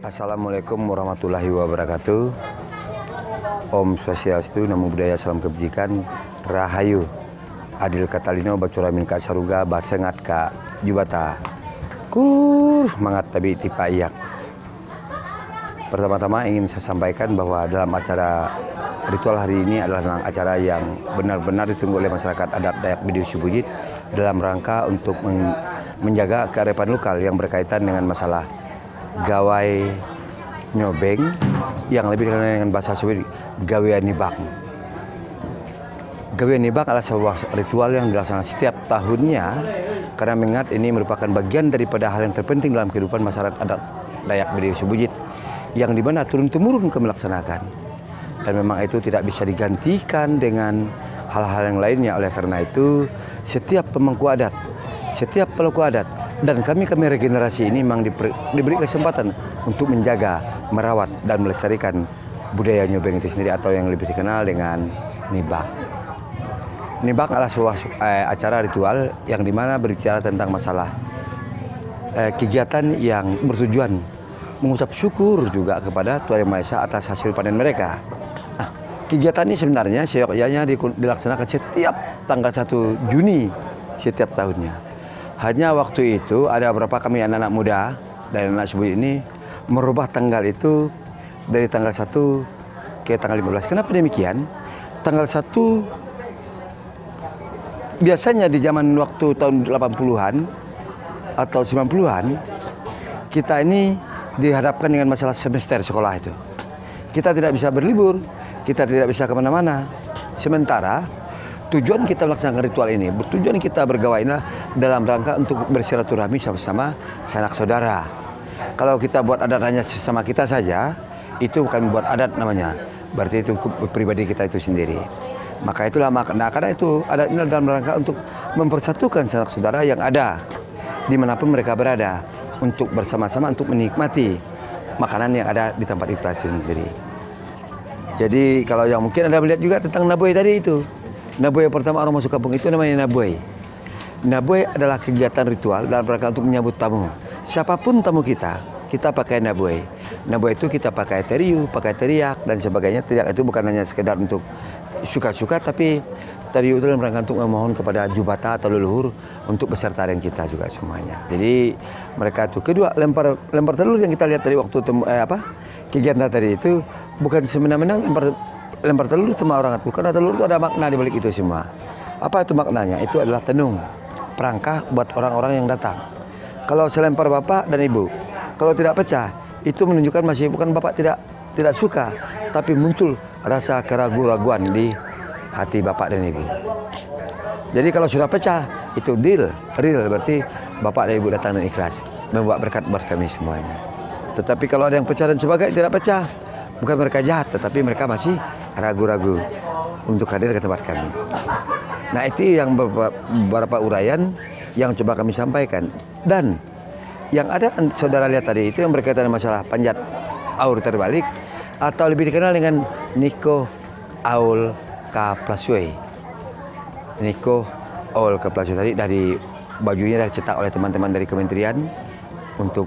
Assalamualaikum warahmatullahi wabarakatuh. Om Swastiastu, Namo Buddhaya, Salam Kebajikan, Rahayu. Adil Katalino, Bacuramin Kak Saruga, Basengat Kak Jubata. Mangat tabi tipa iyak. Pertama-tama ingin saya sampaikan bahwa dalam acara ritual hari ini adalah memang acara yang benar-benar ditunggu oleh masyarakat adat Dayak Bidiu Subujit dalam rangka untuk menjaga kearifan lokal yang berkaitan dengan masalah gawai nyobeng yang lebih dikenal dengan bahasa Subujit gawean nibak. Gawean nibak adalah sebuah ritual yang dilaksanakan setiap tahunnya karena mengingat ini merupakan bagian daripada hal yang terpenting dalam kehidupan masyarakat adat Dayak Bidiu Subujit yang dimana turun-temurun kami laksanakan, dan memang itu tidak bisa digantikan dengan hal-hal yang lainnya. Oleh karena itu setiap pemangku adat, setiap pelaku adat, dan kami regenerasi ini memang diberi kesempatan untuk menjaga, merawat, dan melestarikan budaya nyobeng itu sendiri atau yang lebih dikenal dengan nibak. Nibak adalah sebuah acara ritual yang dimana berbicara tentang masalah kegiatan yang bertujuan mengucap syukur juga kepada Tuhan Yang Maha Esa atas hasil panen mereka. Kegiatan ini sebenarnya seyogyanya dilaksanakan setiap tanggal 1 Juni setiap tahunnya. Hanya waktu itu ada beberapa kami anak-anak muda dari anak Subujit ini merubah tanggal itu dari tanggal 1 ke tanggal 15. Kenapa demikian? Tanggal 1 biasanya di zaman waktu tahun 80-an atau 90-an kita ini dihadapkan dengan masalah semester sekolah itu. Kita tidak bisa berlibur, kita tidak bisa kemana-mana. Sementara tujuan kita melaksanakan ritual ini, tujuan kita bergawainya dalam rangka untuk bersilaturahmi sama-sama sanak saudara. Kalau kita buat adat hanya sesama kita saja, itu bukan buat adat namanya. Berarti itu pribadi kita itu sendiri. Maka itulah makna, karena itu adat ini dalam rangka untuk mempersatukan sanak saudara yang ada dimanapun mereka berada, untuk bersama-sama untuk menikmati makanan yang ada di tempat itu sendiri. Jadi kalau yang mungkin Anda melihat juga tentang Naboy tadi itu. Naboy yang pertama orang masuk kampung itu namanya Naboy. Naboy adalah kegiatan ritual dalam rangka untuk menyambut tamu. Siapapun tamu kita pakai Naboy. Naboy itu kita pakai teriu, pakai teriak dan sebagainya. Teriak itu bukan hanya sekedar untuk suka-suka, tapi teriu itu dalam rangka untuk memohon kepada Jubata atau leluhur untuk beserta dengan kita juga semuanya. Jadi mereka itu kedua lempar telur yang kita lihat tadi waktu kegiatan tadi itu bukan semena-mena lempar telur sama orang itu, karena telur itu ada makna di balik itu semua. Apa itu maknanya? Itu adalah tenung, perangkah buat orang-orang yang datang. Kalau selempar bapak dan ibu, kalau tidak pecah, itu menunjukkan masih bukan bapak tidak suka, tapi muncul rasa keraguan-raguan di hati bapak dan ibu. Jadi kalau sudah pecah, itu real, berarti bapak dan ibu datang dan ikhlas membawa berkat buat kami semuanya. Tetapi kalau ada yang pecah dan sebagainya tidak pecah, bukan mereka jahat, tetapi mereka masih ragu-ragu untuk hadir ke tempat kami. Nah, itu yang beberapa uraian yang coba kami sampaikan. Dan yang ada saudara lihat tadi itu yang berkaitan dengan masalah panjat aur terbalik atau lebih dikenal dengan Niko Aul Kaplaswe. Niko Aul Kaplaswe tadi dari bajunya sudah dicetak oleh teman-teman dari kementerian untuk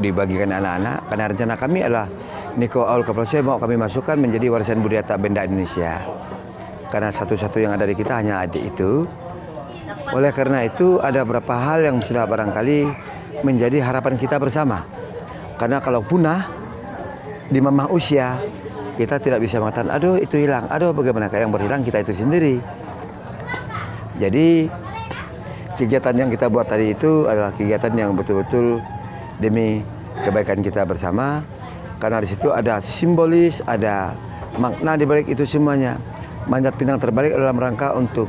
dibagikan anak-anak. Karena rencana kami adalah Niko Aul Kaplaswe mau kami masukkan menjadi warisan budaya tak benda Indonesia. Karena satu-satu yang ada di kita hanya adik itu. Oleh karena itu ada beberapa hal yang sudah barangkali menjadi harapan kita bersama. Karena kalau punah di mamah usia, kita tidak bisa mengatakan, aduh itu hilang, aduh bagaimana, kayak yang berhilang kita itu sendiri. Jadi kegiatan yang kita buat tadi itu adalah kegiatan yang betul-betul demi kebaikan kita bersama. Karena di situ ada simbolis, ada makna di balik itu semuanya. Manjat pinang terbalik dalam rangka untuk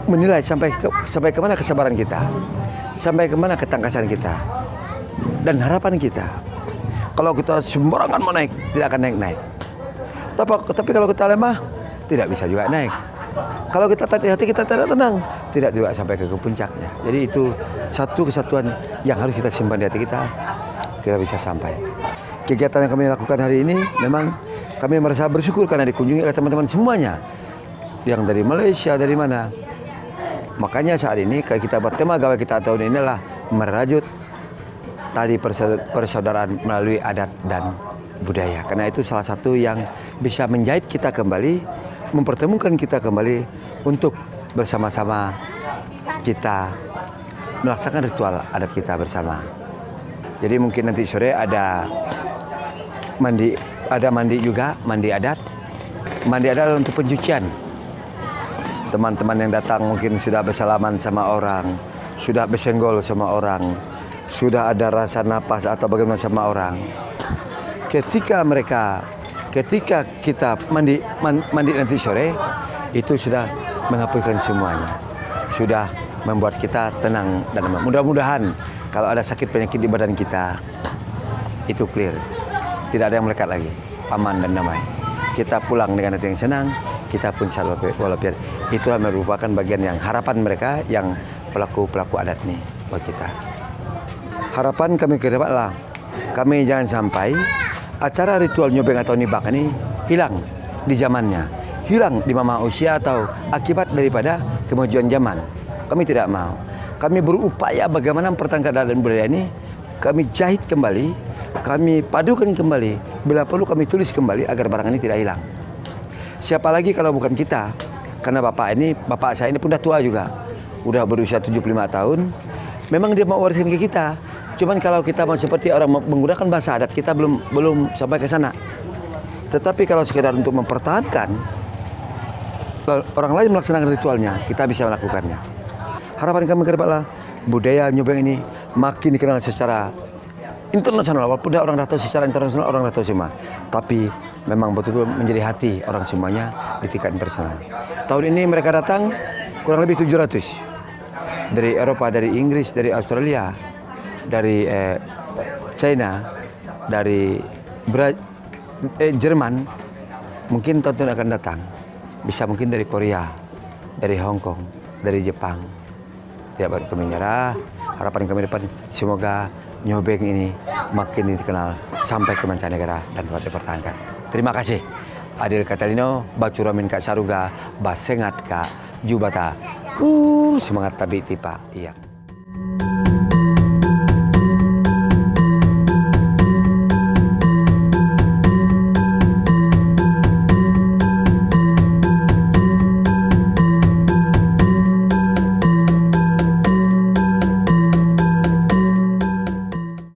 menilai sampai kemana kesabaran kita, sampai kemana ketangkasan kita, dan harapan kita. Kalau kita sembarangan mau naik, tidak akan naik. Tapi kalau kita lemah, tidak bisa juga naik. Kalau kita hati kita tidak tenang, tidak juga sampai ke puncaknya. Jadi itu satu kesatuan yang harus kita simpan di hati kita bisa sampai. Kegiatan yang kami lakukan hari ini memang kami merasa bersyukur karena dikunjungi oleh teman-teman semuanya yang dari Malaysia, dari mana. Makanya saat ini kita buat tema gawe kita tahun ini adalah merajut tali persaudaraan melalui adat dan budaya. Karena itu salah satu yang bisa menjahit kita kembali, mempertemukan kita kembali untuk bersama-sama kita melaksanakan ritual adat kita bersama. Jadi mungkin nanti sore ada mandi juga, mandi adat. Mandi adat untuk pencucian. Teman-teman yang datang mungkin sudah bersalaman sama orang, sudah bersenggol sama orang, sudah ada rasa napas atau bagaimana sama orang. Ketika kita mandi nanti sore, itu sudah menghapuskan semuanya. Sudah membuat kita tenang dan aman. Mudah-mudahan kalau ada sakit penyakit di badan kita, itu clear. Tidak ada yang melekat lagi. Aman dan damai. Kita pulang dengan hati yang senang, kita pun selalu walafiat. Itulah merupakan bagian yang harapan mereka yang pelaku-pelaku adat ini buat kita. Harapan kami ke depan lah, kami jangan sampai acara ritual nyobeng atau nibak ini hilang di zamannya, hilang di mama usia atau akibat daripada kemajuan zaman. Kami tidak mau. Kami berupaya bagaimana mempertahankan adat dan budaya ini, kami jahit kembali, kami padukan kembali, bila perlu kami tulis kembali agar barang ini tidak hilang. Siapa lagi kalau bukan kita? Karena bapak saya ini pun dah tua juga, udah berusia 75 tahun. Memang dia mau wariskan ke kita. Cuman kalau kita mau seperti orang menggunakan bahasa adat, kita belum sampai ke sana. Tetapi kalau sekedar untuk mempertahankan, orang lain melaksanakan ritualnya, kita bisa melakukannya. Harapan kami ke depan lah, budaya nyobeng ini makin dikenal secara internasional. Walaupun orang dah tahu secara internasional, orang dah tahu semua. Tapi memang betul-betul menjadi hati orang semuanya di tingkat internasional. Tahun ini mereka datang kurang lebih 700. Dari Eropa, dari Inggris, dari Australia, dari China, dari Jerman. Mungkin tahun akan datang. Bisa mungkin dari Korea, dari Hong Kong, dari Jepang. Tidak baru kami menyerah. Harapan kami depan semoga nyobeng ini makin dikenal sampai ke mancanegara dan dapat dipertahankan. Terima kasih. Adil Catalino, Bacuramin Kak Saruga, Basengat Kak Jubata. Semangat tabi tipa. Iya.